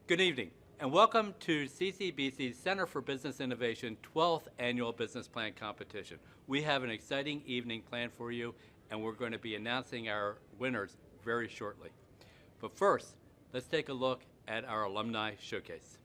Good evening, and welcome to CCBC's Center for Business Innovation 12th Annual Business Plan Competition. We have an exciting evening planned for you, and we're going to be announcing our winners very shortly. But first, let's take a look at our Alumni Showcase.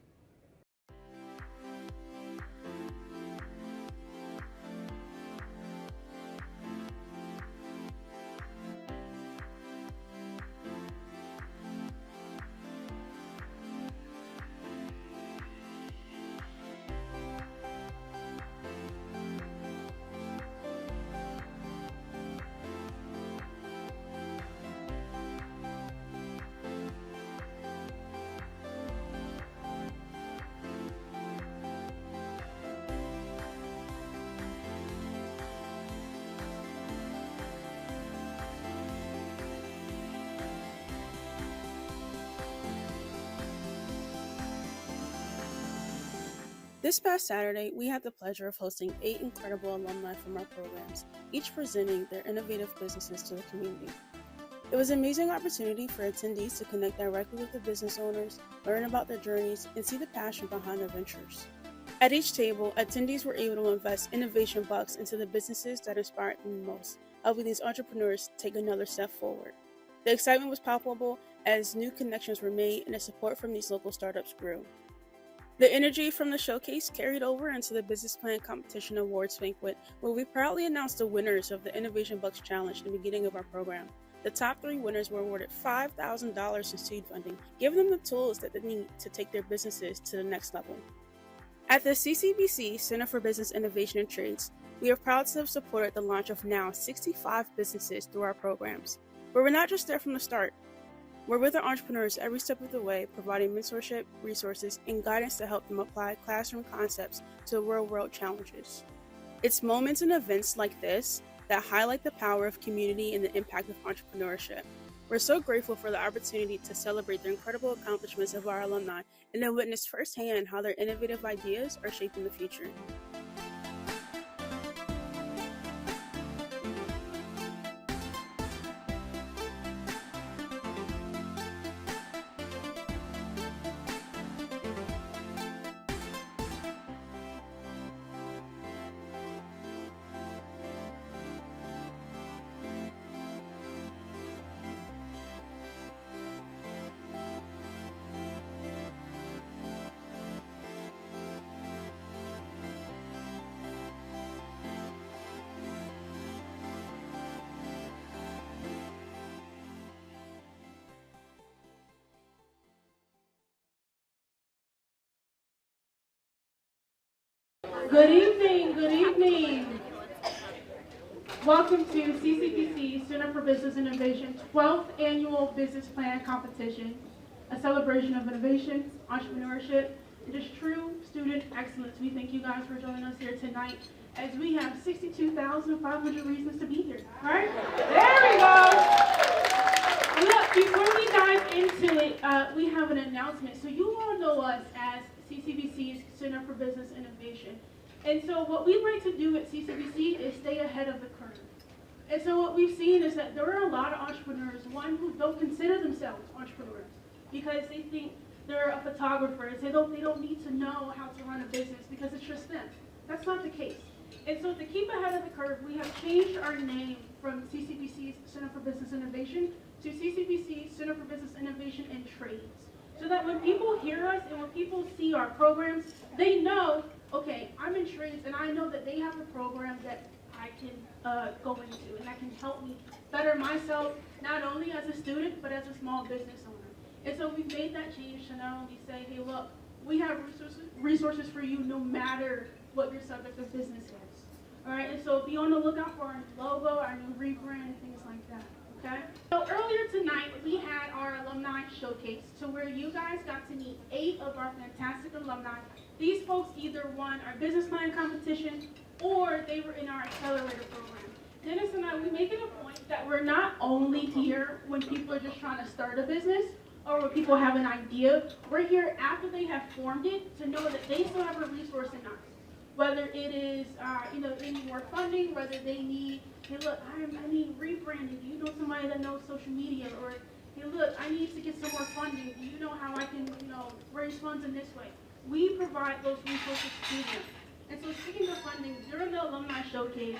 This past Saturday, we had the pleasure of hosting 8 incredible alumni from our programs, each presenting their innovative businesses to the community. It was an amazing opportunity for attendees to connect directly with the business owners, learn about their journeys, and see the passion behind their ventures. At each table, attendees were able to invest innovation bucks into the businesses that inspired them most, helping these entrepreneurs take another step forward. The excitement was palpable as new connections were made and the support from these local startups grew. The energy from the showcase carried over into the Business Plan Competition Awards Banquet, where we proudly announced the winners of the Innovation Bucks Challenge in the beginning of our program. The top 3 winners were awarded $5,000 in seed funding, giving them the tools that they need to take their businesses to the next level. At the CCBC Center for Business Innovation and Trades, we are proud to have supported the launch of now 65 businesses through our programs. But we're not just there from the start. We're with our entrepreneurs every step of the way, providing mentorship, resources, and guidance to help them apply classroom concepts to real-world challenges. It's moments and events like this that highlight the power of community and the impact of entrepreneurship. We're so grateful for the opportunity to celebrate the incredible accomplishments of our alumni and to witness firsthand how their innovative ideas are shaping the future. Good evening, good evening. Welcome to CCBC Center for Business Innovation 12th Annual Business Plan Competition, a celebration of innovation, entrepreneurship, and just true student excellence. We thank you guys for joining us here tonight as we have 62,500 reasons to be here. All right, there we go. Look, before we dive into it, we have an announcement. So you all know us as CCBC's Center for Business Innovation. And so what we like to do at CCBC is stay ahead of the curve. And so what we've seen is that there are a lot of entrepreneurs, one, who don't consider themselves entrepreneurs because they think they're a photographer and they don't need to know how to run a business because it's just them. That's not the case. And so to keep ahead of the curve, we have changed our name from CCBC's Center for Business Innovation to CCBC Center for Business Innovation and Trades. So that when people hear us and when people see our programs, they know, okay, I'm in trades and I know that they have a program that I can go into and that can help me better myself, not only as a student, but as a small business owner. And so we've made that change to not only say, hey, look, we have resources for you no matter what your subject of business is. All right, and so be on the lookout for our new logo, our new rebrand, things like that. Okay. So earlier tonight, we had our alumni showcase to where you guys got to meet 8 of our fantastic alumni. These folks either won our business plan competition or they were in our accelerator program. Dennis and I, we make it a point that we're not only here when people are just trying to start a business or when people have an idea. We're here after they have formed it to know that they still have a resource in us. Whether it is, they need more funding, whether they need, hey, look, I need rebranding. Do you know somebody that knows social media? Or, hey, look, I need to get some more funding. Do you know how I can, raise funds in this way. We provide those resources to them. And so speaking of funding, during the alumni showcase,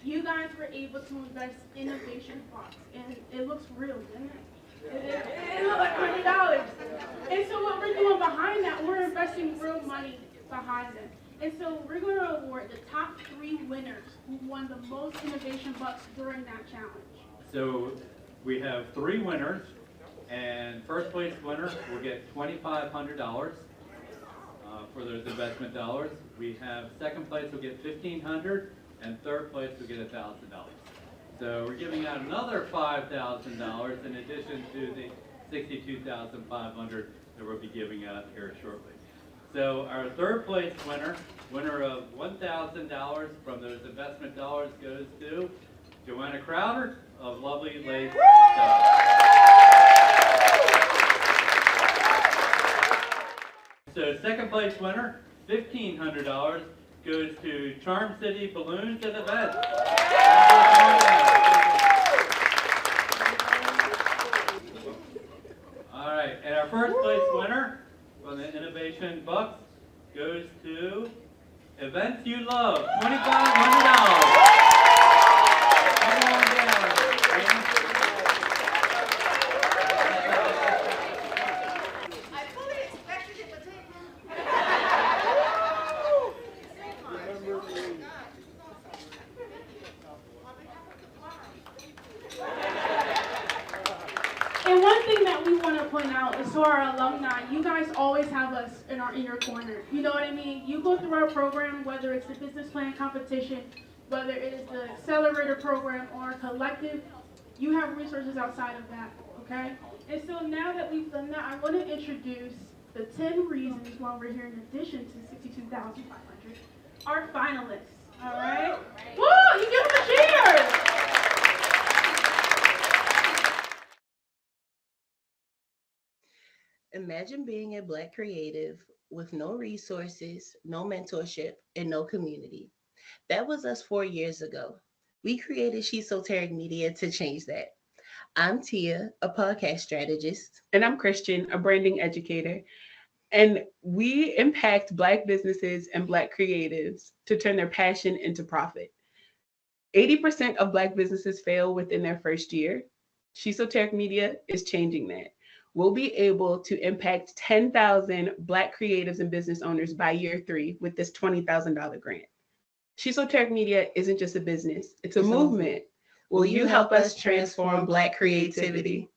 you guys were able to invest innovation funds. And it looks real, doesn't it? It looks like $100. And so what we're doing behind that, we're investing real money behind them. And so we're going to award the top 3 winners who won the most innovation bucks during that challenge. So we have 3 winners, and first place winner will get $2,500 for those investment dollars. We have second place will get $1,500, and third place will get $1,000. So we're giving out another $5,000 in addition to the $62,500 that we'll be giving out here shortly. So our third place winner of $1,000 from those investment dollars goes to Joanna Crowder of lovely Latesha. So second place winner, $1,500, goes to Charm City Balloons and Events. All right, and our first place winner from the Innovation Bucks goes to Events You Love, $2,500. Come on down. And one thing that we want to point out is to our alumni, you guys always have us in your corner. You know what I mean? You go through our program, whether it's the business plan competition, whether it is the accelerator program or collective, you have resources outside of that, okay? And so now that we've done that, I want to introduce the 10 reasons why we're here in addition to $62,500, our finalists, all right? Woo, you give them a cheer! Imagine being a Black creative with no resources, no mentorship, and no community. That was us 4 years ago. We created Shesoteric Media to change that. I'm Tia, a podcast strategist. And I'm Christian, a branding educator. And we impact Black businesses and Black creatives to turn their passion into profit. 80% of Black businesses fail within their first year. Shesoteric Media is changing that. We'll be able to impact 10,000 Black creatives and business owners by year 3 with this $20,000 grant. Shesoteric Media isn't just a business, it's a movement. Will you help us transform Black creativity?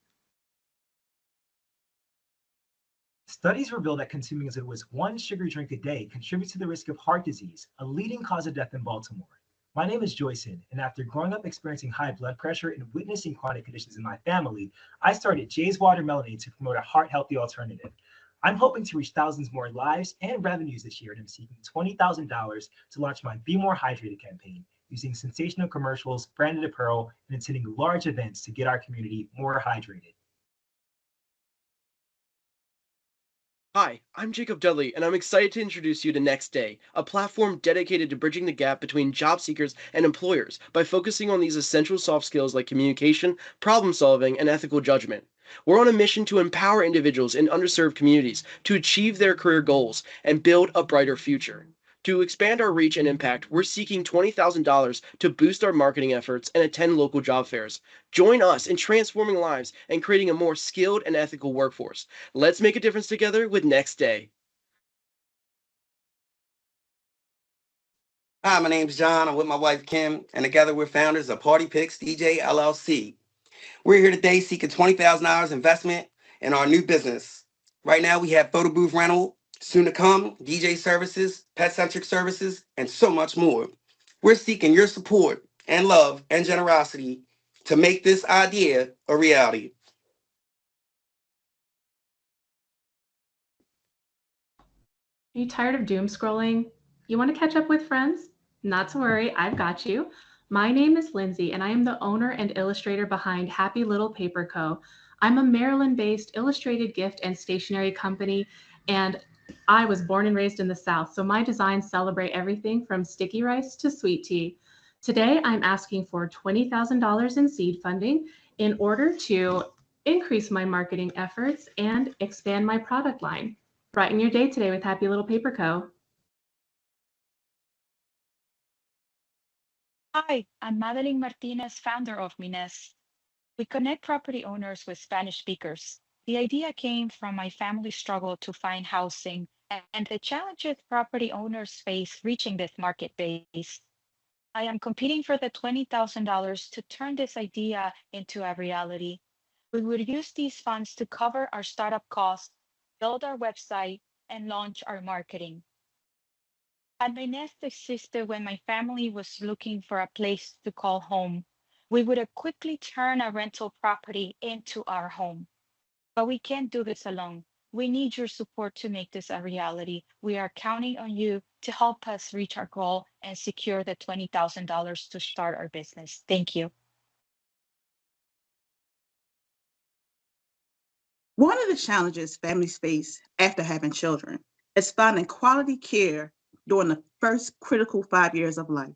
Studies reveal that consuming as little as 1 sugary drink a day contributes to the risk of heart disease, a leading cause of death in Baltimore. My name is Joyson, and after growing up experiencing high blood pressure and witnessing chronic conditions in my family, I started Jay's Watermelonade to promote a heart-healthy alternative. I'm hoping to reach thousands more lives and revenues this year, and I'm seeking $20,000 to launch my Be More Hydrated campaign, using sensational commercials, branded apparel, and attending large events to get our community more hydrated. Hi, I'm Jakob Dudley, and I'm excited to introduce you to Next Day, a platform dedicated to bridging the gap between job seekers and employers by focusing on these essential soft skills like communication, problem solving, and ethical judgment. We're on a mission to empower individuals in underserved communities to achieve their career goals and build a brighter future. To expand our reach and impact, we're seeking $20,000 to boost our marketing efforts and attend local job fairs. Join us in transforming lives and creating a more skilled and ethical workforce. Let's make a difference together with Next Day. Hi, my name's John. I'm with my wife, Kim, and together we're founders of PartyPix DJ LLC. We're here today seeking $20,000 investment in our new business. Right now, we have photo booth rental, soon to come, DJ services, pet-centric services, and so much more. We're seeking your support and love and generosity to make this idea a reality. Are you tired of doom scrolling? You want to catch up with friends? Not to worry, I've got you. My name is Lindsy, and I am the owner and illustrator behind Happy Little Paper Co. I'm a Maryland-based illustrated gift and stationery company, and I was born and raised in the South, so my designs celebrate everything from sticky rice to sweet tea. Today, I'm asking for $20,000 in seed funding in order to increase my marketing efforts and expand my product line. Brighten your day today with Happy Little Paper Co. Hi, I'm Madelin Martinez, founder of MiNest. We connect property owners with Spanish speakers. The idea came from my family's struggle to find housing and the challenges property owners face reaching this market base. I am competing for the $20,000 to turn this idea into a reality. We would use these funds to cover our startup costs, build our website, and launch our marketing. Had MiNest existed when my family was looking for a place to call home, we would have quickly turned a rental property into our home. But we can't do this alone. We need your support to make this a reality. We are counting on you to help us reach our goal and secure the $20,000 to start our business. Thank you. One of the challenges families face after having children is finding quality care during the first critical 5 years of life.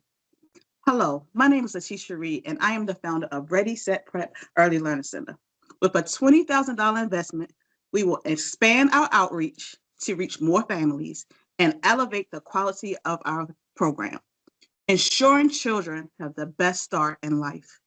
Hello, my name is Latesha Reid, and I am the founder of Ready, Set, Prep Early Learning Center. With a $20,000 investment, we will expand our outreach to reach more families and elevate the quality of our program, ensuring children have the best start in life.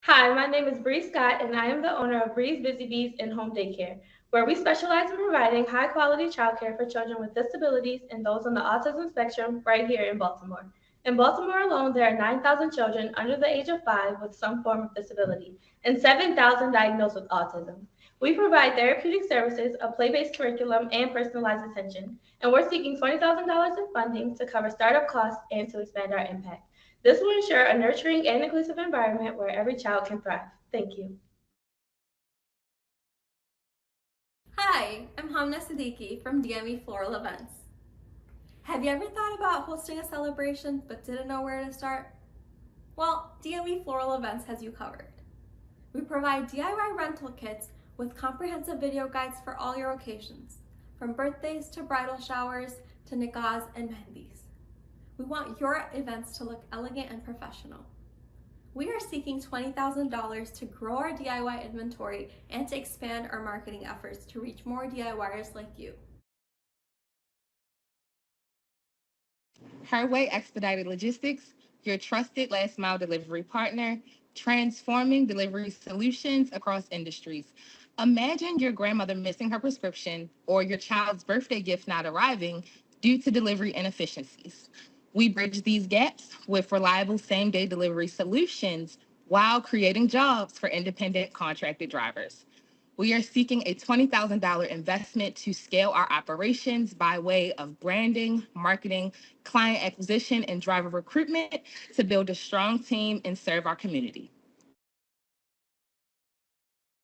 Hi, my name is Bree Scott, and I am the owner of Bree's Busy Bees and Home Daycare, where we specialize in providing high-quality childcare for children with disabilities and those on the autism spectrum right here in Baltimore. In Baltimore alone, there are 9,000 children under the age of 5 with some form of disability and 7,000 diagnosed with autism. We provide therapeutic services, a play-based curriculum, and personalized attention, and we're seeking $20,000 in funding to cover startup costs and to expand our impact. This will ensure a nurturing and inclusive environment where every child can thrive. Thank you. Hi, I'm Hamna Siddiqui from DME Floral Events. Have you ever thought about hosting a celebration but didn't know where to start? Well, DME Floral Events has you covered. We provide DIY rental kits with comprehensive video guides for all your occasions, from birthdays to bridal showers to nikahs and mehendis. We want your events to look elegant and professional. We are seeking $20,000 to grow our DIY inventory and to expand our marketing efforts to reach more DIYers like you. Herway Expedited Logistics, your trusted last mile delivery partner, transforming delivery solutions across industries. Imagine your grandmother missing her prescription or your child's birthday gift not arriving due to delivery inefficiencies. We bridge these gaps with reliable same-day delivery solutions while creating jobs for independent contracted drivers. We are seeking a $20,000 investment to scale our operations by way of branding, marketing, client acquisition, and driver recruitment to build a strong team and serve our community.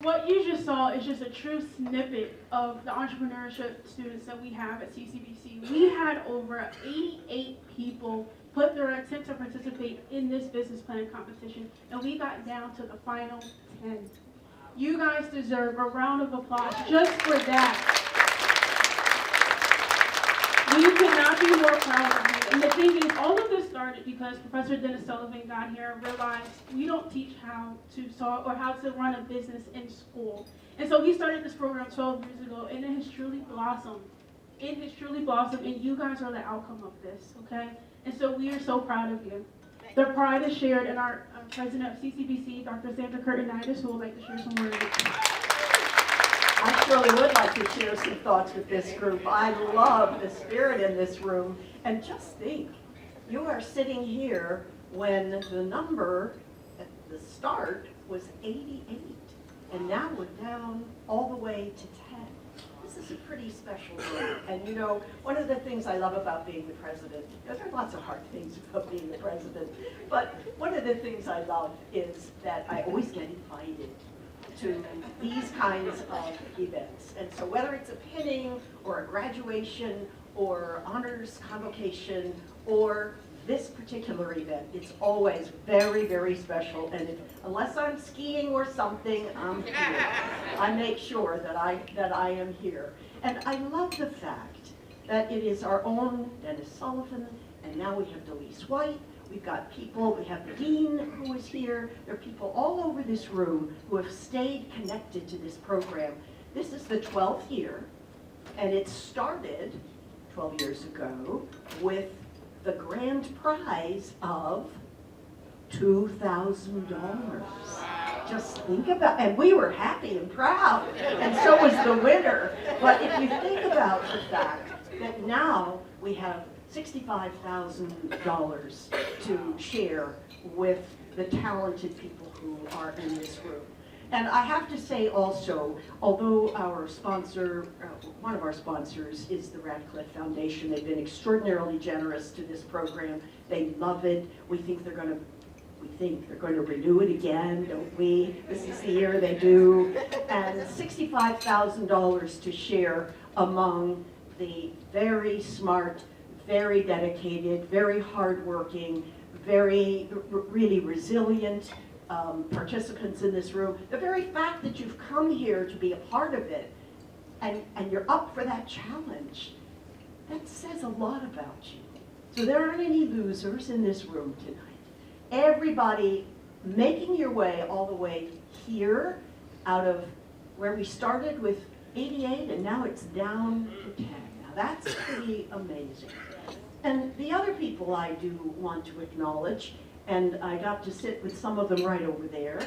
What you just saw is just a true snippet of the entrepreneurship students that we have at CCBC. We had over 88 people put their intent to participate in this business plan competition, and we got down to the final 10. You guys deserve a round of applause just for that. We could not be more proud of you. And the thing is, all of this started because Professor Dennis Sullivan got here and realized we don't teach how to solve or how to run a business in school. And so he started this program 12 years ago, and it has truly blossomed. It has truly blossomed, and you guys are the outcome of this, okay? And so we are so proud of you. The pride is shared in our president of CCBC, Dr. Sandra Curtin-Nitis, who would like to share some words. I surely would like to share some thoughts with this group. I love the spirit in this room. And just think, you are sitting here when the number at the start was 88. And now we're down all the way to 10. This is a pretty special room. And you know, one of the things I love about being the president, there are lots of hard things about being the president, but one of the things I love is that I always get invited to these kinds of events. And so whether it's a pinning or a graduation or honors convocation or this particular event, it's always very, very special. And unless I'm skiing or something, I'm here. I make sure that I am here. And I love the fact that it is our own Dennis Sullivan, and now we have Delise White. We've got people, we have the dean who is here. There are people all over this room who have stayed connected to this program. This is the 12th year, and it started 12 years ago with the grand prize of $2,000. Just think about, and we were happy and proud, and so was the winner. But if you think about the fact that now we have $65,000 to share with the talented people who are in this room. And I have to say also, although our sponsor, one of our sponsors is the Radcliffe Foundation, they've been extraordinarily generous to this program. They love it. We think they're going to renew it again, don't we? This is the year they do. And $65,000 to share among the very smart, very dedicated, very hardworking, very really resilient participants in this room. The very fact that you've come here to be a part of it and you're up for that challenge, that says a lot about you. So there aren't any losers in this room tonight. Everybody making your way all the way here out of where we started with 88 and now it's down to 10. Now that's pretty amazing. And the other people I do want to acknowledge, and I got to sit with some of them right over there,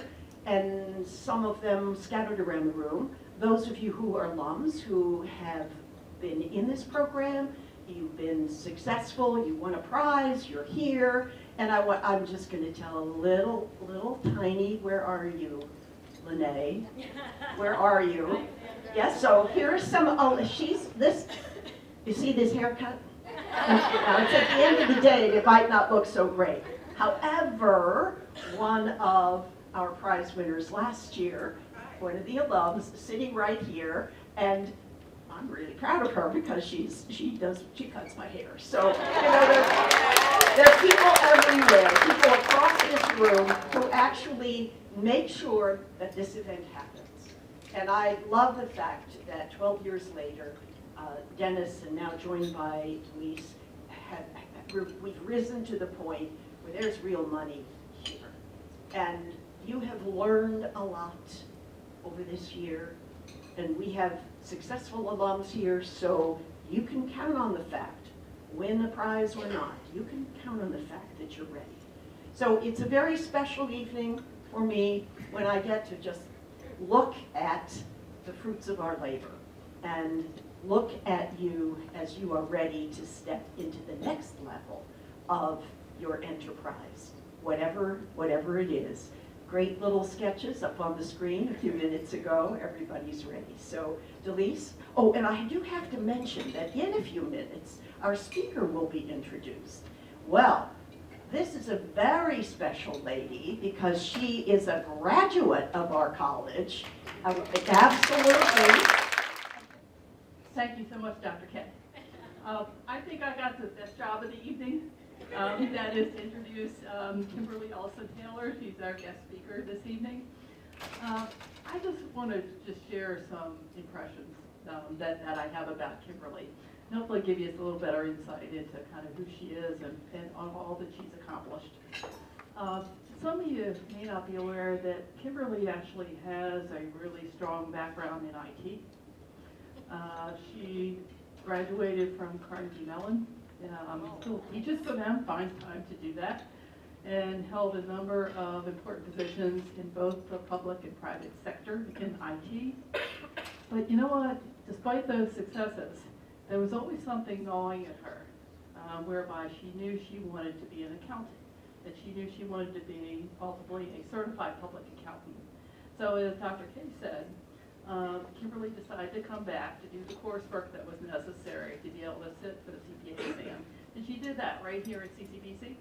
and some of them scattered around the room. Those of you who are alums who have been in this program, you've been successful, you won a prize, you're here, and I'm just going to tell a little tiny, where are you, Lene? Where are you? Yes, so here's some, you see this haircut? Now, it's at the end of the day, it might not look so great. However, one of our prize winners last year, one of the alums, sitting right here, and I'm really proud of her because she cuts my hair. So, there are people everywhere, people across this room who actually make sure that this event happens. And I love the fact that 12 years later, Dennis, and now joined by Luis, we've risen to the point where there's real money here. And you have learned a lot over this year, and we have successful alums here, so you can count on the fact, win a prize or not, you can count on the fact that you're ready. So it's a very special evening for me when I get to just look at the fruits of our labor and look at you as you are ready to step into the next level of your enterprise, whatever it is. Great little sketches up on the screen a few minutes ago. Everybody's ready. So, Delise. Oh, and I do have to mention that in a few minutes, our speaker will be introduced. Well, this is a very special lady because she is a graduate of our college. Absolutely. Thank you so much, Dr. Kent. I think I got the best job of the evening. That is to introduce Kimberly Ellison-Taylor. She's our guest speaker this evening. I just want to share some impressions that I have about Kimberly. And hopefully give you a little better insight into kind of who she is and on all that she's accomplished. Some of you may not be aware that Kimberly actually has a really strong background in IT. She graduated from Carnegie Mellon, still teaches for them, finds time to do that, and held a number of important positions in both the public and private sector in IT. But you know what? Despite those successes, there was always something gnawing at her, whereby she knew she wanted to be an accountant, that she knew she wanted to be ultimately a certified public accountant. So as Dr. Kay said, Kimberly decided to come back to do the coursework that was necessary to be able to sit for the CPA exam. And she did that right here at CCBC.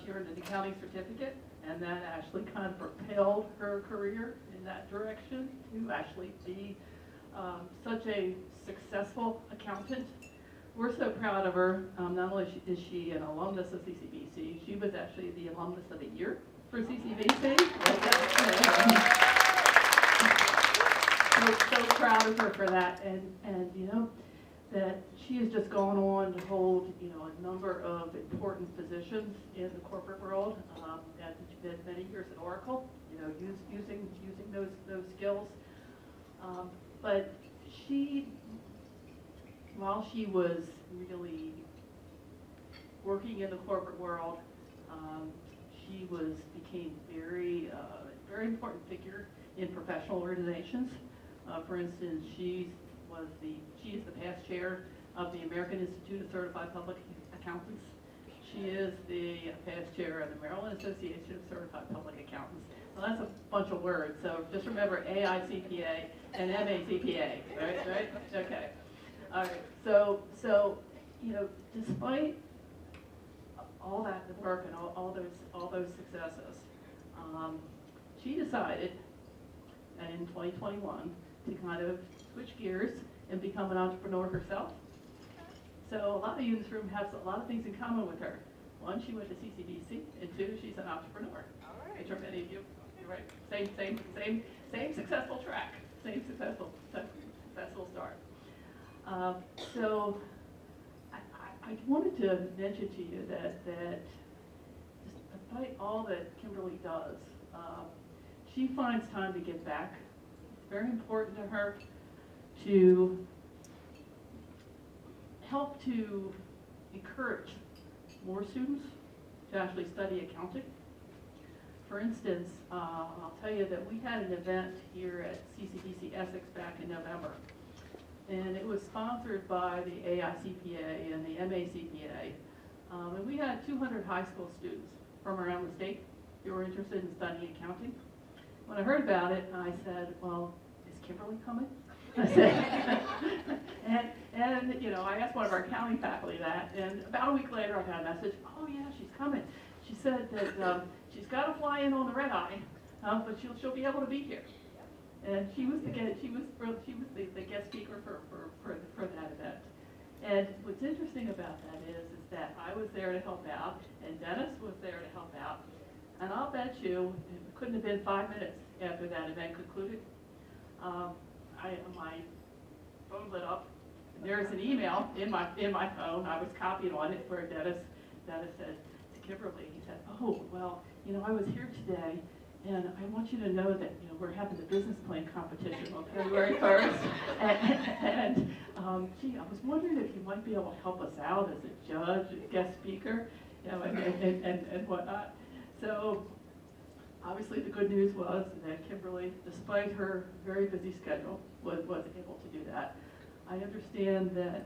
She earned an accounting certificate, and that actually kind of propelled her career in that direction to actually be such a successful accountant. We're so proud of her. Not only is she an alumnus of CCBC, she was actually the alumnus of the year for CCBC. We're so proud of her for that, and you know that she has just gone on to hold a number of important positions in the corporate world, and she did many years at Oracle, using those skills. But she, while she was really working in the corporate world, she became very important figure in professional organizations. For instance, she is the past chair of the American Institute of Certified Public Accountants. She is the past chair of the Maryland Association of Certified Public Accountants. Well, that's a bunch of words, so just remember AICPA and MACPA, right? Okay. All right. So despite all that work and all those successes, she decided in 2021 to kind of switch gears and become an entrepreneur herself. So a lot of you in this room have a lot of things in common with her. One, she went to CCBC, and two, she's an entrepreneur. All right. Which are many of you, right? Same successful track, same successful start. So I wanted to mention to you that despite all that Kimberly does, she finds time to give back. It's very important to her to help to encourage more students to actually study accounting. For instance, I'll tell you that we had an event here at CCBC Essex back in November, and it was sponsored by the AICPA and the MACPA, and we had 200 high school students from around the state who were interested in studying accounting. When I heard about it, I said, well, is Kimberly coming? I said, and I asked one of our accounting faculty that, and about a week later I got a message, oh yeah, she's coming. She said that she's got to fly in on the red eye, but she'll be able to be here. And she was the guest speaker for that event. And what's interesting about that is that I was there to help out, and Dennis was there to help out. And I'll bet you it couldn't have been 5 minutes after that event concluded. My phone lit up. And there's an email in my phone. I was copied on it where Dennis said to Kimberly, he said, oh, well, I was here today, and I want you to know that we're having the business plan competition on February 1st. and gee, I was wondering if you might be able to help us out as a judge, a guest speaker, and whatnot. So obviously the good news was that Kimberly, despite her very busy schedule, was able to do that. I understand that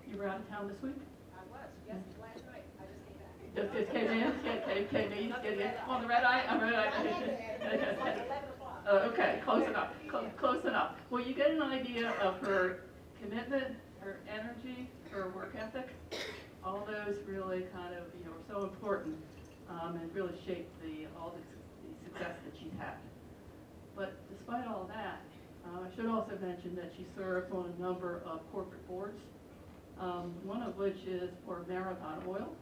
you were out of town this week? I was, yes, last night. I just came back. Came in on the red eye? Okay, close enough. Well, you get an idea of her commitment, her energy, her work ethic. All those really kind of, are so important and really shaped all the success that she's had. But despite all that, I should also mention that she serves on a number of corporate boards, one of which is for Marathon Oil.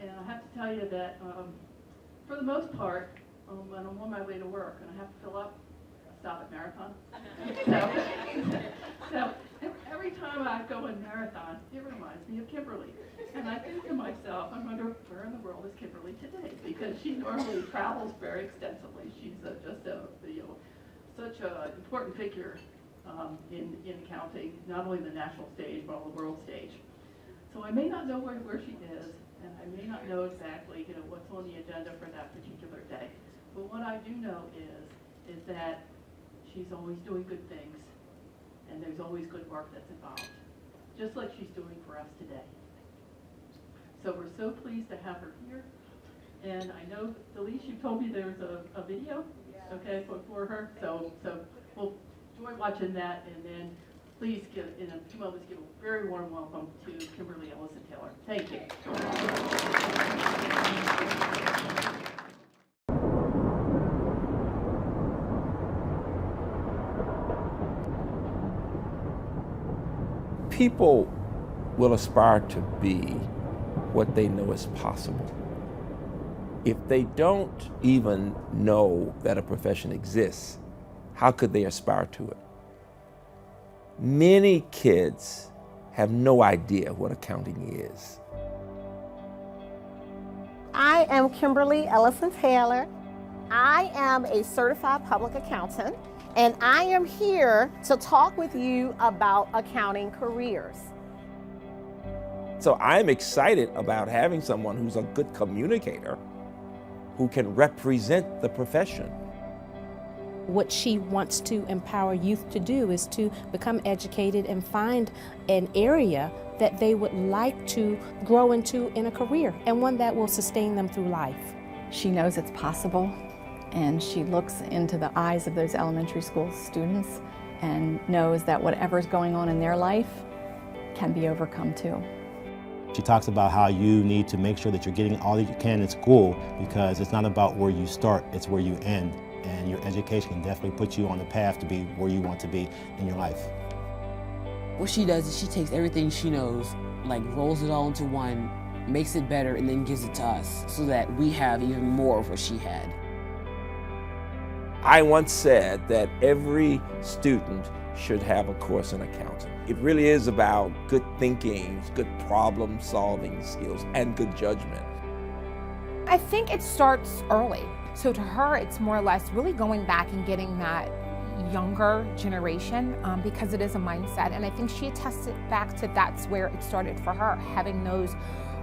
And I have to tell you that for the most part, when I'm on my way to work and I have to fill up, I stop at Marathon. So every time I go in Marathon, it reminds me of Kimberly. And I think to myself, I wonder where in the world is Kimberly today? Because she normally travels very extensively. She's such an important figure in accounting, not only the national stage, but on the world stage. So I may not know where she is, and I may not know exactly what's on the agenda for that particular day. But what I do know is that she's always doing good things, and there's always good work that's involved, just like she's doing for us today. So we're so pleased to have her here. And I know, Latesha, you told me there's a video, okay, for her. So we'll enjoy watching that, and then please in a few moments, give a very warm welcome to Kimberly Ellison-Taylor. Thank you. People will aspire to be what they know is possible. If they don't even know that a profession exists, how could they aspire to it? Many kids have no idea what accounting is. I am Kimberly Ellison-Taylor. I am a certified public accountant, and I am here to talk with you about accounting careers. So I'm excited about having someone who's a good communicator, who can represent the profession. What she wants to empower youth to do is to become educated and find an area that they would like to grow into in a career, and one that will sustain them through life. She knows it's possible, and she looks into the eyes of those elementary school students and knows that whatever's going on in their life can be overcome too. She talks about how you need to make sure that you're getting all that you can in school, because it's not about where you start, it's where you end. And your education can definitely put you on the path to be where you want to be in your life. What she does is she takes everything she knows, like rolls it all into one, makes it better, and then gives it to us so that we have even more of what she had. I once said that every student should have a course in accounting. It really is about good thinking, good problem solving skills, and good judgment. I think it starts early. So to her, it's more or less really going back and getting that younger generation because it is a mindset. And I think she attested back to that's where it started for her, having those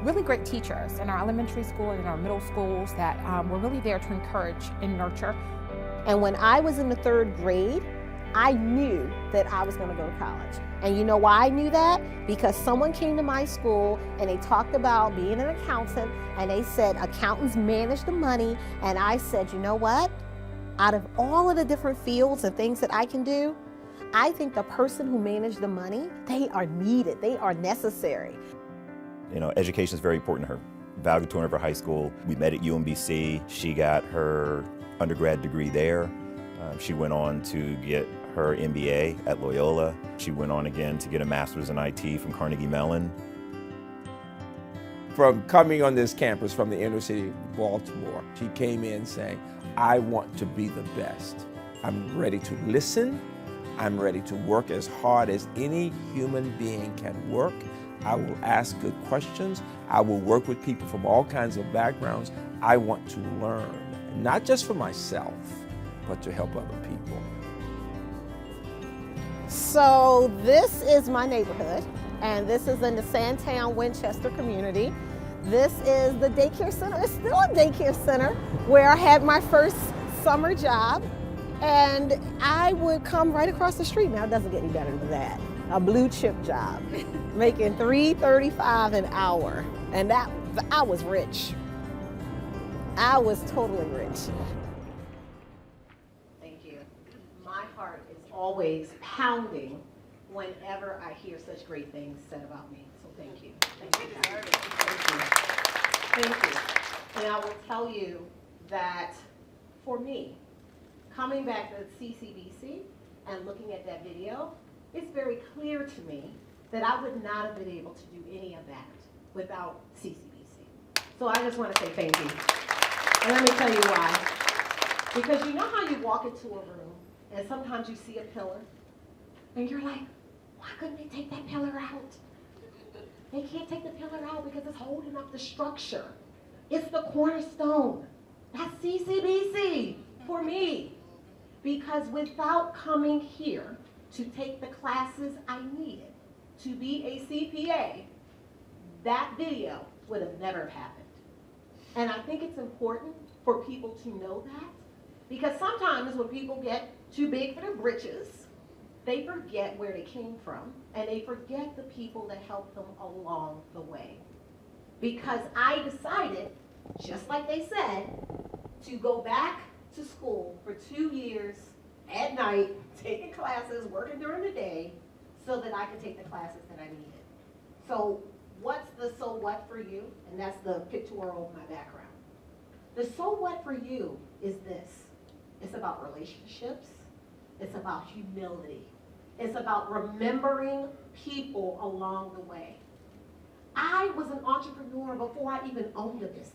really great teachers in our elementary school and in our middle schools that were really there to encourage and nurture. And when I was in the 3rd grade, I knew that I was going to go to college. And you know why I knew that? Because someone came to my school and they talked about being an accountant, and they said accountants manage the money. And I said, you know what? Out of all of the different fields and things that I can do, I think the person who managed the money, they are needed, they are necessary. You know, education is very important to her. Valedictorian of her high school. We met at UMBC. She got her undergrad degree there. She went on to get her MBA at Loyola. She went on again to get a master's in IT from Carnegie Mellon. From coming on this campus from the inner city of Baltimore, she came in saying, I want to be the best. I'm ready to listen. I'm ready to work as hard as any human being can work. I will ask good questions. I will work with people from all kinds of backgrounds. I want to learn, not just for myself, but to help other people. So this is my neighborhood, and this is in the Sandtown Winchester community. This is the daycare center. It's still a daycare center where I had my first summer job, and I would come right across the street. Now it doesn't get any better than that. A blue chip job, making $3.35 an hour, and that I was rich. I was totally rich. Thank you. My heart is always pounding whenever I hear such great things said about me. So thank you. Thank you. Thank you. Thank you. And I will tell you that for me, coming back to CCBC and looking at that video, it's very clear to me that I would not have been able to do any of that without CCBC. So I just want to say thank you. And let me tell you why. Because you know how you walk into a room and sometimes you see a pillar and you're like, why couldn't they take that pillar out? They can't take the pillar out because it's holding up the structure. It's the cornerstone. That's CCBC for me. Because without coming here to take the classes I needed to be a CPA, that video would have never happened. And I think it's important for people to know that, because sometimes when people get too big for their britches, they forget where they came from, and they forget the people that helped them along the way. Because I decided, just like they said, to go back to school for 2 years at night, taking classes, working during the day, so that I could take the classes that I needed. So what's the so what for you? And that's the pictorial of my background. The so what for you is this. It's about relationships. It's about humility. It's about remembering people along the way. I was an entrepreneur before I even owned a business.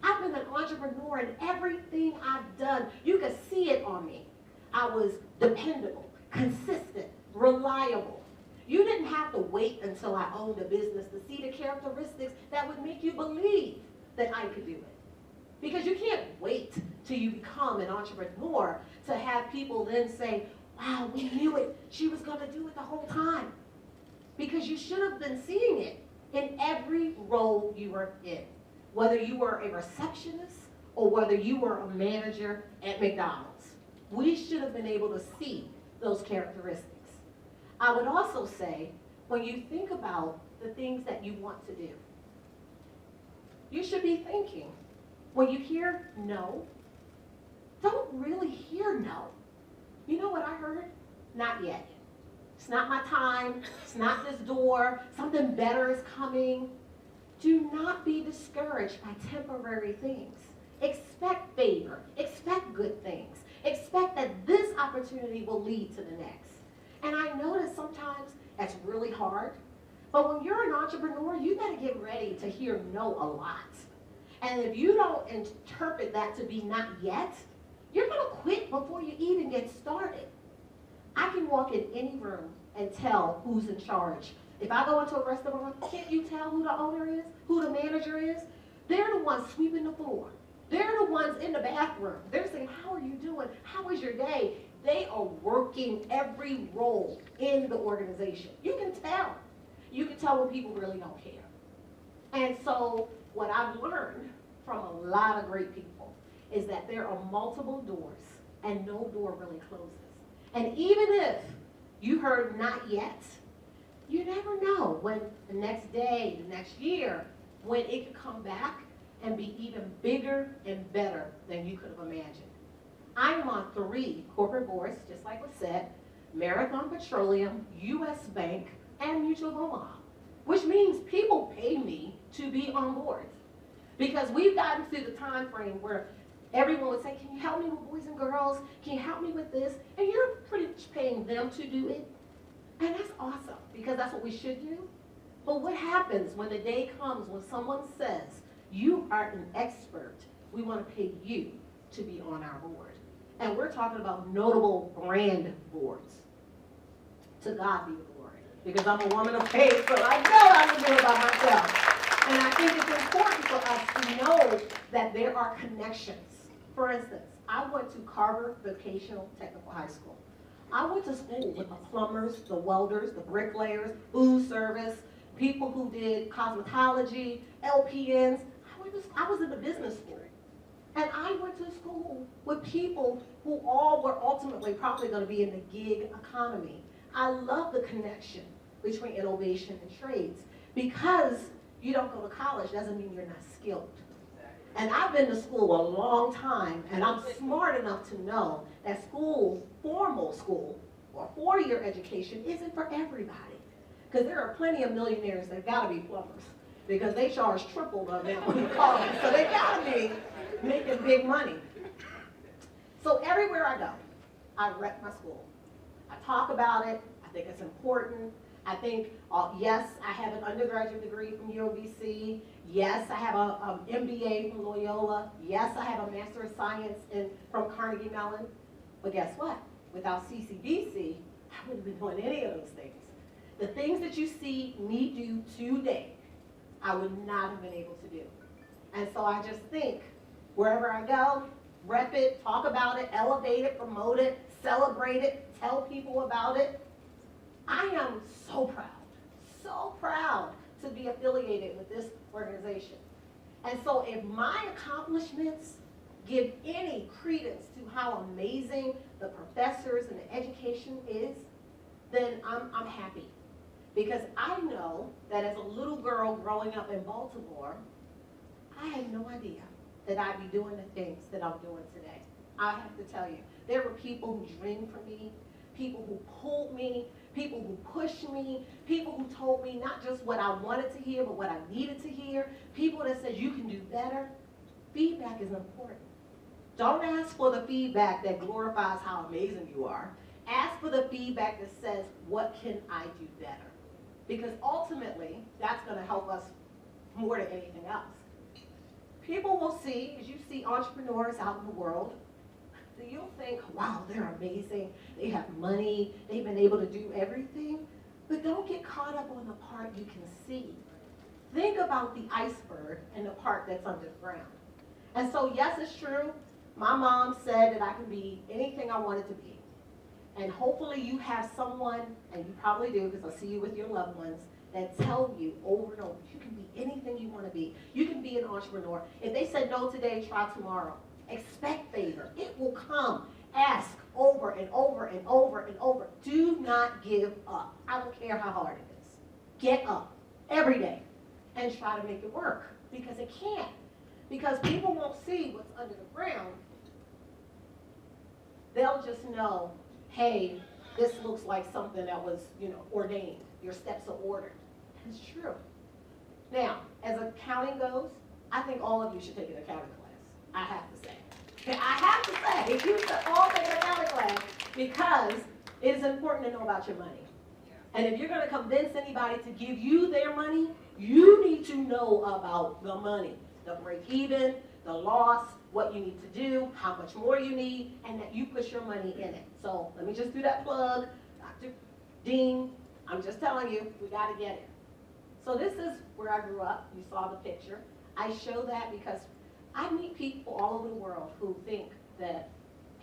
I've been an entrepreneur in everything I've done. You can see it on me. I was dependable, consistent, reliable. You didn't have to wait until I owned a business to see the characteristics that would make you believe that I could do it. Because you can't wait till you become an entrepreneur, to have people then say, wow, we knew it. She was going to do it the whole time. Because you should have been seeing it in every role you were in, whether you were a receptionist or whether you were a manager at McDonald's. We should have been able to see those characteristics. I would also say, when you think about the things that you want to do, you should be thinking, when you hear no, don't really hear no. You know what I heard? Not yet. It's not my time. It's not this door. Something better is coming. Do not be discouraged by temporary things. Expect favor. Expect good things. Expect that this opportunity will lead to the next. And I know that sometimes that's really hard, but when you're an entrepreneur, you gotta get ready to hear no a lot. And if you don't interpret that to be not yet, you're gonna quit before you even get started. I can walk in any room and tell who's in charge. If I go into a restaurant, can't you tell who the owner is, who the manager is? They're the ones sweeping the floor. They're the ones in the bathroom. They're saying, how are you doing? How was your day? They are working every role in the organization. You can tell. You can tell when people really don't care. And so what I've learned from a lot of great people is that there are multiple doors and no door really closes. And even if you heard not yet, you never know when the next day, the next year, when it could come back and be even bigger and better than you could have imagined. I am on 3 corporate boards, just like was said, Marathon Petroleum, U.S. Bank, and Mutual of Omaha, which means people pay me to be on boards. Because we've gotten to the time frame where everyone would say, can you help me with boys and girls? Can you help me with this? And you're pretty much paying them to do it. And that's awesome, because that's what we should do. But what happens when the day comes when someone says, you are an expert, we want to pay you to be on our board? And we're talking about notable brand boards. To God be the glory. Because I'm a woman of faith, so I know I can do it by myself. And I think it's important for us to know that there are connections. For instance, I went to Carver Vocational Technical High School. I went to school with the plumbers, the welders, the bricklayers, food service, people who did cosmetology, LPNs. I was in the business school. And I went to school with people who all were ultimately probably going to be in the gig economy. I love the connection between innovation and trades. Because you don't go to college doesn't mean you're not skilled. And I've been to school a long time, and I'm smart enough to know that school, formal school, or 4-year education isn't for everybody. Because there are plenty of millionaires that gotta be plumbers, because they charge triple of them when you call them. So they gotta be making big money. So everywhere I go, I rep my school. I talk about it. I think it's important. I think, yes, I have an undergraduate degree from UMBC. Yes, I have an MBA from Loyola. Yes, I have a Master of Science from Carnegie Mellon. But guess what? Without CCBC, I wouldn't be doing any of those things. The things that you see me do today, I would not have been able to do. And so I just think, wherever I go, rep it, talk about it, elevate it, promote it, celebrate it, tell people about it. I am so proud to be affiliated with this organization. And so if my accomplishments give any credence to how amazing the professors and the education is, then I'm happy. Because I know that as a little girl growing up in Baltimore, I had no idea that I'd be doing the things that I'm doing today. I have to tell you, there were people who dreamed for me, people who pulled me, people who pushed me, people who told me not just what I wanted to hear, but what I needed to hear, people that said you can do better. Feedback is important. Don't ask for the feedback that glorifies how amazing you are. Ask for the feedback that says, what can I do better? Because ultimately, that's going to help us more than anything else. People will see, as you see entrepreneurs out in the world, you'll think, wow, they're amazing. They have money. They've been able to do everything. But don't get caught up on the part you can see. Think about the iceberg and the part that's underground. And so, yes, it's true. My mom said that I could be anything I wanted to be. And hopefully you have someone, and you probably do because I see you with your loved ones, that tell you over and over, you can be anything you want to be. You can be an entrepreneur. If they said no today, try tomorrow. Expect favor. It will come. Ask over and over and over and over. Do not give up. I don't care how hard it is. Get up every day and try to make it work, because it can't. Because people won't see what's under the ground. They'll just know, hey, this looks like something that was, ordained. Your steps are ordered. It's true. Now, as accounting goes, I think all of you should take an accounting class. I have to say. I have to say, you should all take an accounting class, because it is important to know about your money. And if you're going to convince anybody to give you their money, you need to know about the money, the break even, the loss, what you need to do, how much more you need, and that you put your money in it. So let me just do that plug. Dr. Dean, I'm just telling you, we got to get it. So this is where I grew up. You saw the picture. I show that because I meet people all over the world who think that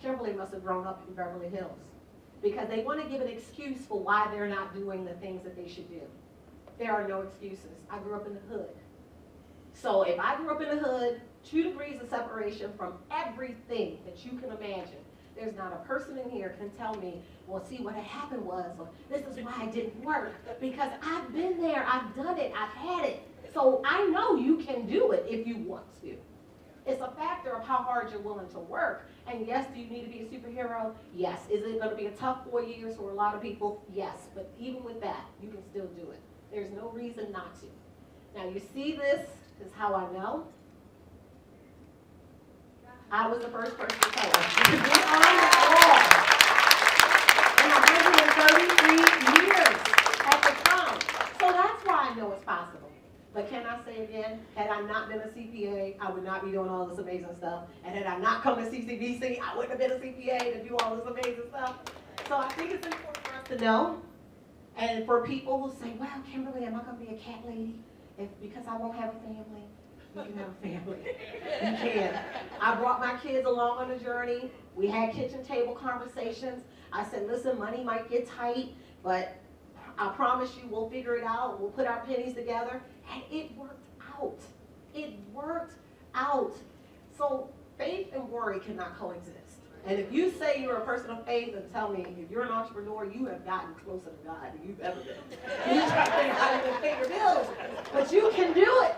Kimberly must have grown up in Beverly Hills, because they want to give an excuse for why they're not doing the things that they should do. There are no excuses. I grew up in the hood. So if I grew up in the hood, 2 degrees of separation from everything that you can imagine, there's not a person in here can tell me, well, see, what had happened was, or this is why it didn't work. Because I've been there, I've done it, I've had it. So I know you can do it if you want to. It's a factor of how hard you're willing to work. And yes, do you need to be a superhero? Yes. Is it going to be a tough 4 years for a lot of people? Yes. But even with that, you can still do it. There's no reason not to. Now, you see this is how I know. I was the first person to tell her. You can be on that wall. And I've been here 33 years at the time. So that's why I know it's possible. But can I say again, had I not been a CPA, I would not be doing all this amazing stuff. And had I not come to CCBC, I wouldn't have been a CPA to do all this amazing stuff. So I think it's important for us to know. And for people who say, well, Kimberly, am I going to be a cat lady because I won't have a family? You can have a family. You can. I brought my kids along on the journey. We had kitchen table conversations. I said, listen, money might get tight, but I promise you we'll figure it out. We'll put our pennies together. And it worked out. It worked out. So faith and worry cannot coexist. And if you say you're a person of faith, and tell me, if you're an entrepreneur, you have gotten closer to God than you've ever been. You just got to figure out how you're going to pay your bills. But you can do it.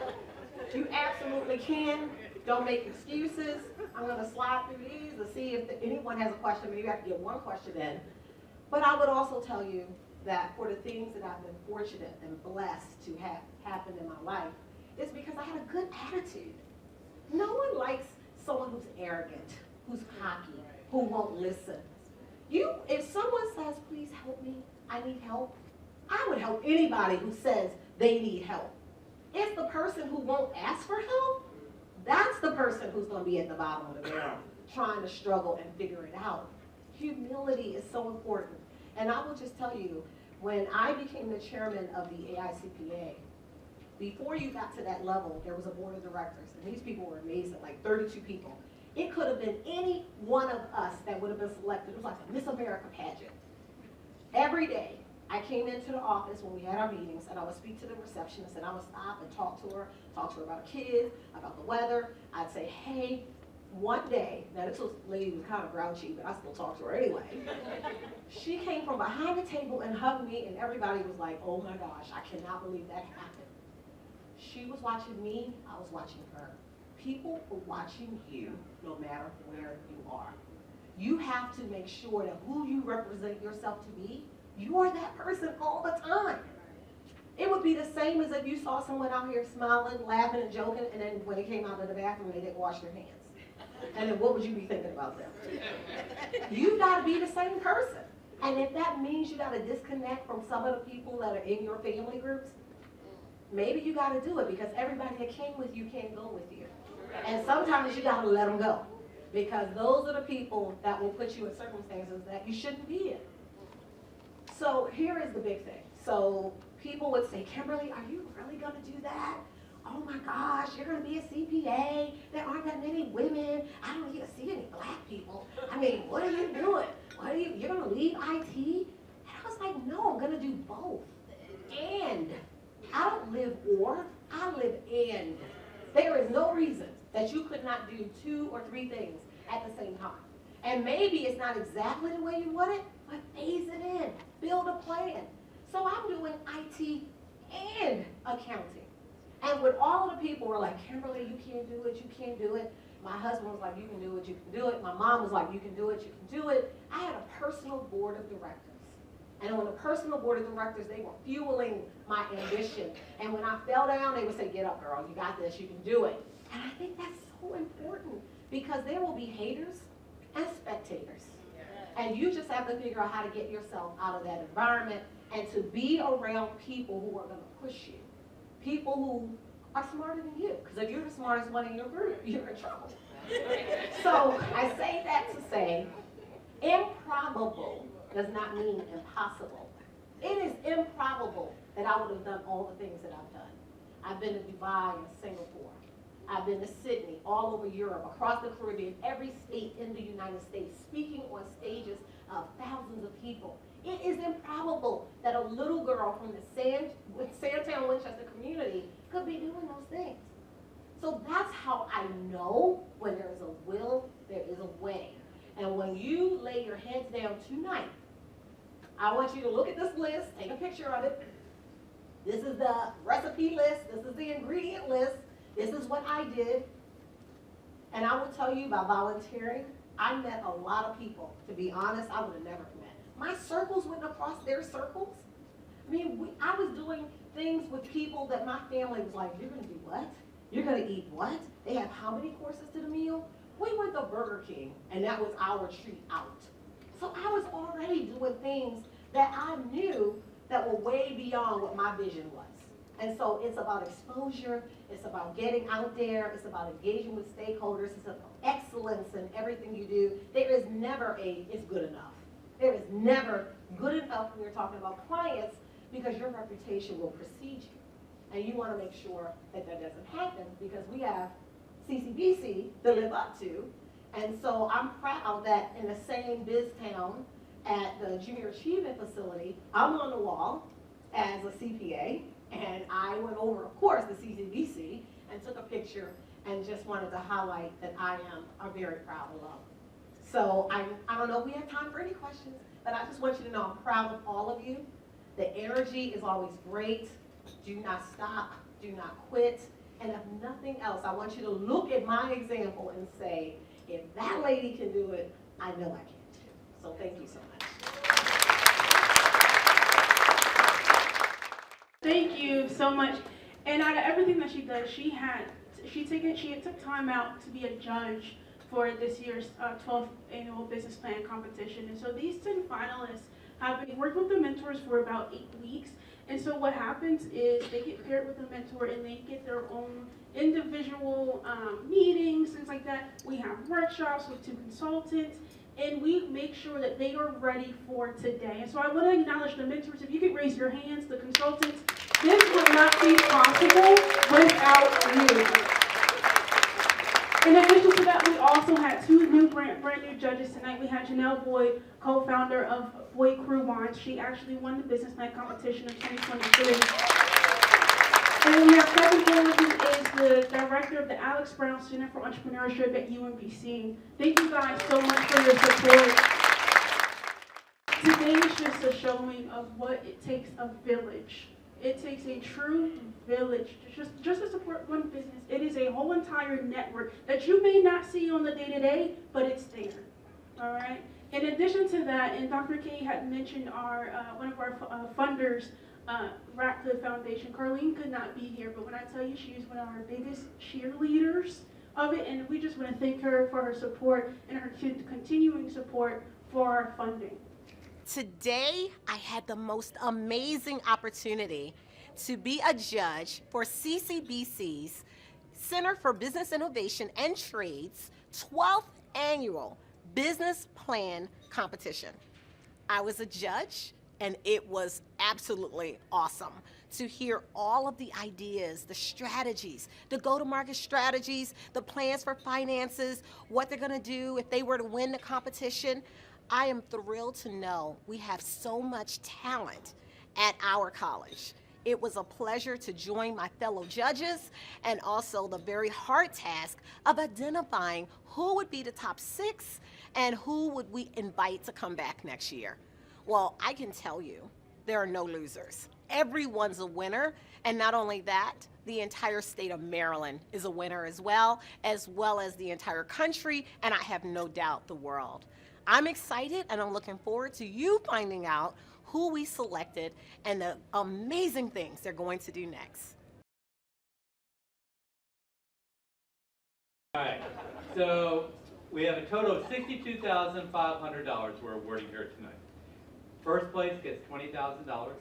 You absolutely can. Don't make excuses. I'm going to slide through these to see if anyone has a question. Maybe I have to get one question in. But I would also tell you that for the things that I've been fortunate and blessed to have happened in my life, it's because I had a good attitude. No one likes someone who's arrogant, who's cocky, who won't listen. If someone says, please help me, I need help, I would help anybody who says they need help. It's the person who won't ask for help, that's the person who's going to be at the bottom of the barrel, trying to struggle and figure it out. Humility is so important. And I will just tell you, when I became the chairman of the AICPA, before you got to that level, there was a board of directors, and these people were amazing, like 32 people. It could have been any one of us that would have been selected. It was like a Miss America pageant. Every day, I came into the office when we had our meetings, and I would speak to the receptionist, and I would stop and talk to her about kids, about the weather. I'd say, hey, one day, now this lady was kind of grouchy, but I still talk to her anyway. She came from behind the table and hugged me, and everybody was like, oh my gosh, I cannot believe that happened. She was watching me, I was watching her. People are watching you no matter where you are. You have to make sure that who you represent yourself to be, you are that person all the time. It would be the same as if you saw someone out here smiling, laughing, and joking, and then when they came out of the bathroom, they didn't wash their hands. And then what would you be thinking about them? You got to be the same person. And if that means you got to disconnect from some of the people that are in your family groups, maybe you got to do it, because everybody that came with you can't go with you. And sometimes you got to let them go, because those are the people that will put you in circumstances that you shouldn't be in. So here is the big thing. So people would say, Kimberly, are you really going to do that? oh my gosh, you're going to be a CPA. There aren't that many women. I don't even see any black people. I mean, what are you doing? You're going to leave IT? And I was like, no, I'm going to do both. And I don't live or, I live and. There is no reason that you could not do 2 or 3 things at the same time. And maybe it's not exactly the way you want it, but phase it in, build a plan. So I'm doing IT and accounting. And when all of the people were like, Kimberly, you can't do it, you can't do it. My husband was like, you can do it, you can do it. My mom was like, you can do it, you can do it. I had a personal board of directors. And on the personal board of directors, they were fueling my ambition. And when I fell down, they would say, get up, girl, you got this, you can do it. And I think that's so important because there will be haters and spectators. And you just have to figure out how to get yourself out of that environment and to be around people who are going to push you. People who are smarter than you. Because if you're the smartest one in your group, you're in trouble. So I say that to say, improbable does not mean impossible. It is improbable that I would have done all the things that I've done. I've been to Dubai and Singapore. I've been to Sydney, all over Europe, across the Caribbean, every state in the United States, speaking on stages of thousands of people. It is improbable that a little girl from the Sandtown, Winchester community could be doing those things. So that's how I know when there is a will, there is a way. And when you lay your heads down tonight, I want you to look at this list, take a picture of it. This is the recipe list, this is the ingredient list, this is what I did. And I will tell you, by volunteering, I met a lot of people. To be honest, I would have never met. My circles went across their circles. I mean, I was doing things with people that my family was like, you're gonna do what? You're gonna eat what? They have how many courses to the meal? We went to Burger King, and that was our treat out. So I was already doing things that I knew that were way beyond what my vision was. And so it's about exposure, it's about getting out there, it's about engaging with stakeholders, it's about excellence in everything you do. There is never it's good enough. There is never good enough when you're talking about clients because your reputation will precede you. And you want to make sure that that doesn't happen because we have CCBC to live up to. And so I'm proud that in the same biz town at the Junior Achievement Facility, I'm on the wall as a CPA, and I went over, of course, the CCBC and took a picture and just wanted to highlight that I am a very proud alum. So I don't know if we have time for any questions, but I just want you to know I'm proud of all of you. The energy is always great. Do not stop, do not quit. And if nothing else, I want you to look at my example and say, if that lady can do it, I know I can too. So thank you so much. Thank you so much. And out of everything that she does, she took time out to be a judge for this year's 12th annual business plan competition. And so these 10 finalists have been working with the mentors for about 8 weeks. And so what happens is they get paired with a mentor and they get their own individual meetings, things like that. We have workshops with 2 consultants, and we make sure that they are ready for today. And so I want to acknowledge the mentors. If you could raise your hands, the consultants, this would not be possible without you. In addition to that, we also had 2 new brand new judges tonight. We had Jon'll Boyd, co-founder of Boyd Cru Wines. She actually won the business plan competition in 2023. And then we have Kevin Fulmer, who is the director of the Alex Brown Center for Entrepreneurship at UMBC. Thank you guys so much for your support. Today is just a showing of what it takes a village. It takes a true village just to support one business. It is a whole entire network that you may not see on the day-to-day, but it's there. All right. In addition to that, and Dr. K had mentioned one of our funders, Ratcliffe Foundation. Carlene could not be here, but when I tell you she is one of our biggest cheerleaders of it, and we just want to thank her for her support and her continuing support for our funding. Today, I had the most amazing opportunity to be a judge for CCBC's Center for Business Innovation and Trade's 12th annual business plan competition. I was a judge, and it was absolutely awesome. to hear all of the ideas, the strategies, the go-to-market strategies, the plans for finances, what they're gonna do if they were to win the competition. I am thrilled to know we have so much talent at our college. It was a pleasure to join my fellow judges and also the very hard task of identifying who would be the top 6 and who would we invite to come back next year. Well, I can tell you, there are no losers. Everyone's a winner, and not only that, the entire state of Maryland is a winner as well as the entire country, and I have no doubt the world. I'm excited, and I'm looking forward to you finding out who we selected and the amazing things they're going to do next. All right, so we have a total of $62,500 we're awarding here tonight. First place gets $20,000,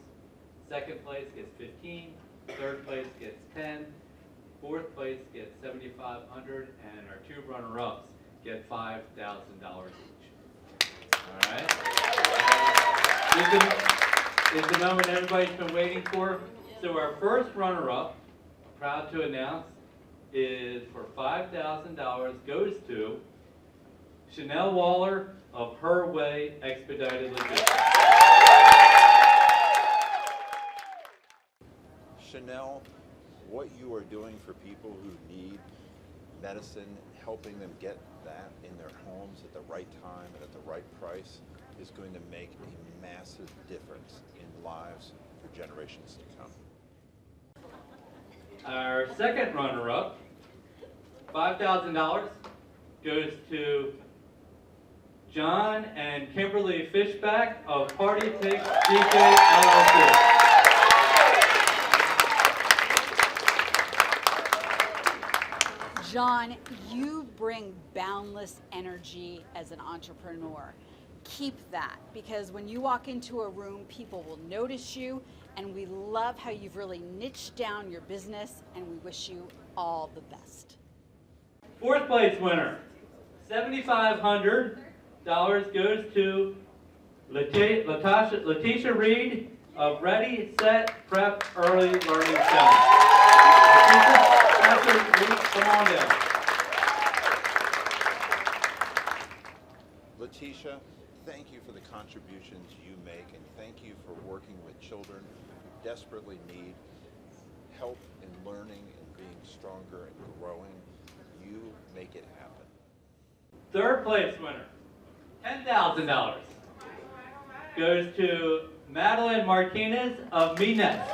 second place gets $15,000, third place gets $10,000, fourth place gets $7,500, and our 2 runner-ups get $5,000 each. All right. This is the moment everybody's been waiting for. So our first runner-up, proud to announce, is for $5,000 goes to Chanel Waller of Her Way Expedited Logistics. Chanel, what you are doing for people who need medicine, helping them get that in their homes at the right time and at the right price, is going to make a massive difference in lives for generations to come. Our second runner-up, $5,000, goes to John and Kimberly Fishback of PartyPix DJ LLC. John, you bring boundless energy as an entrepreneur. Keep that, because when you walk into a room, people will notice you, and we love how you've really niched down your business, and we wish you all the best. Fourth place winner, $7,500 goes to Latesha Reid of Ready, Set, Prep, Early Learning Center. Come on down. Latesha, thank you for the contributions you make, and thank you for working with children who desperately need help in learning and being stronger and growing. You make it happen. Third place winner, $10,000, goes to Madelin Martinez of MiNest.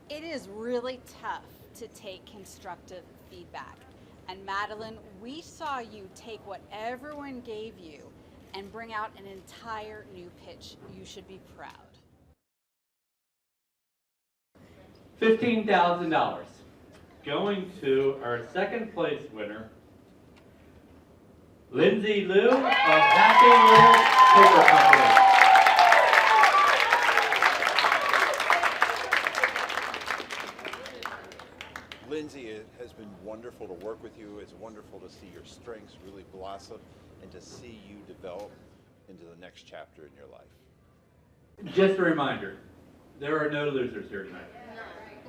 It is really tough to take constructive feedback. And Madelin, we saw you take what everyone gave you and bring out an entire new pitch. You should be proud. $15,000 going to our second place winner, Lindsy Liu of Happy Little Paper Company. Lindsy, it has been wonderful to work with you. It's wonderful to see your strengths really blossom and to see you develop into the next chapter in your life. Just a reminder, there are no losers here tonight.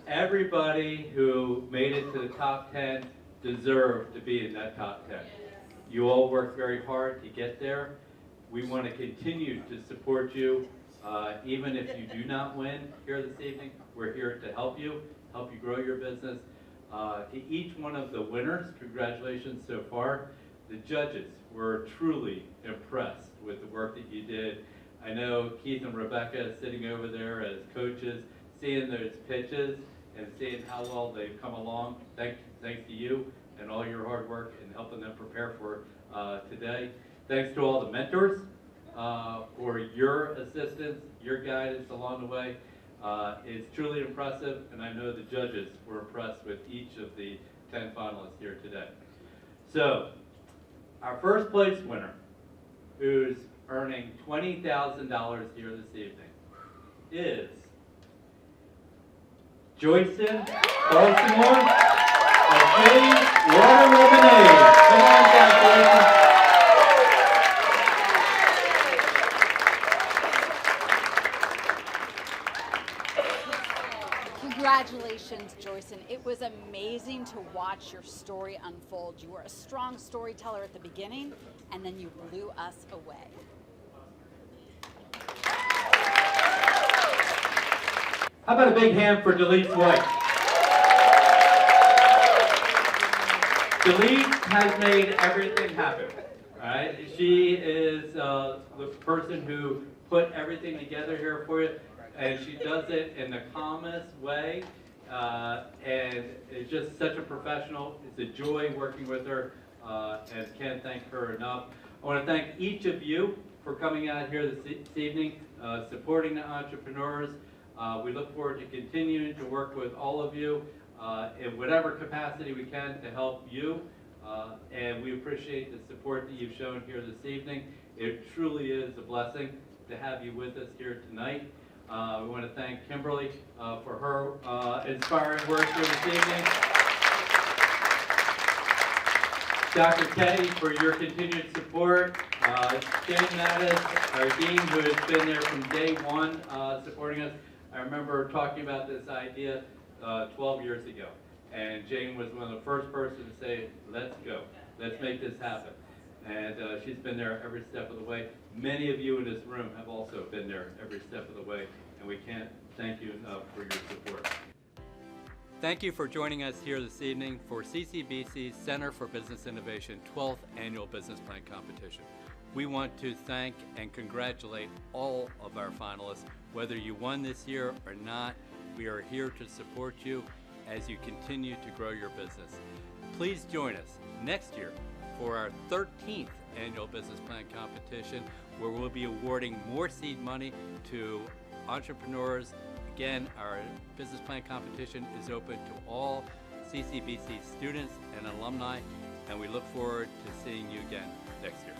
Everybody who made it to the top 10 deserved to be in that top 10. You all worked very hard to get there. We want to continue to support you. Even if you do not win here this evening, we're here to help you grow your business. To each one of the winners, congratulations so far. The judges were truly impressed with the work that you did. I know Keith and Rebecca sitting over there as coaches, seeing those pitches and seeing how well they've come along. Thanks to you and all your hard work in helping them prepare for today. Thanks to all the mentors for your assistance, your guidance along the way. It's truly impressive, and I know the judges were impressed with each of the 10 finalists here today. So, our first place winner, who's earning $20,000 here this evening, is Joyson, Baltimore, of Watermelonade. Come on down, Joyson. Congratulations, Joyson. It was amazing to watch your story unfold. You were a strong storyteller at the beginning, and then you blew us away. How about a big hand for Dudley's wife? Dudley has made everything happen. All right, she is the person who put everything together here for you, and she does it in the calmest way, and is just such a professional. It's a joy working with her, and can't thank her enough. I want to thank each of you for coming out here this evening, supporting the entrepreneurs. We look forward to continuing to work with all of you in whatever capacity we can to help you. And we appreciate the support that you've shown here this evening. It truly is a blessing to have you with us here tonight. We want to thank Kimberly for her inspiring work here this evening. Dr. K for your continued support. Jane Mattis, our dean, who has been there from day one supporting us. I remember talking about this idea 12 years ago, and Jane was one of the first persons to say, let's go, let's make this happen. And she's been there every step of the way. Many of you in this room have also been there every step of the way, and we can't thank you enough for your support. Thank you for joining us here this evening for CCBC's Center for Business Innovation 12th Annual Business Plan Competition. We want to thank and congratulate all of our finalists. Whether you won this year or not, we are here to support you as you continue to grow your business. Please join us next year for our 13th Annual Business Plan Competition, where we'll be awarding more seed money to entrepreneurs. Again, our business plan competition is open to all CCBC students and alumni, and we look forward to seeing you again next year.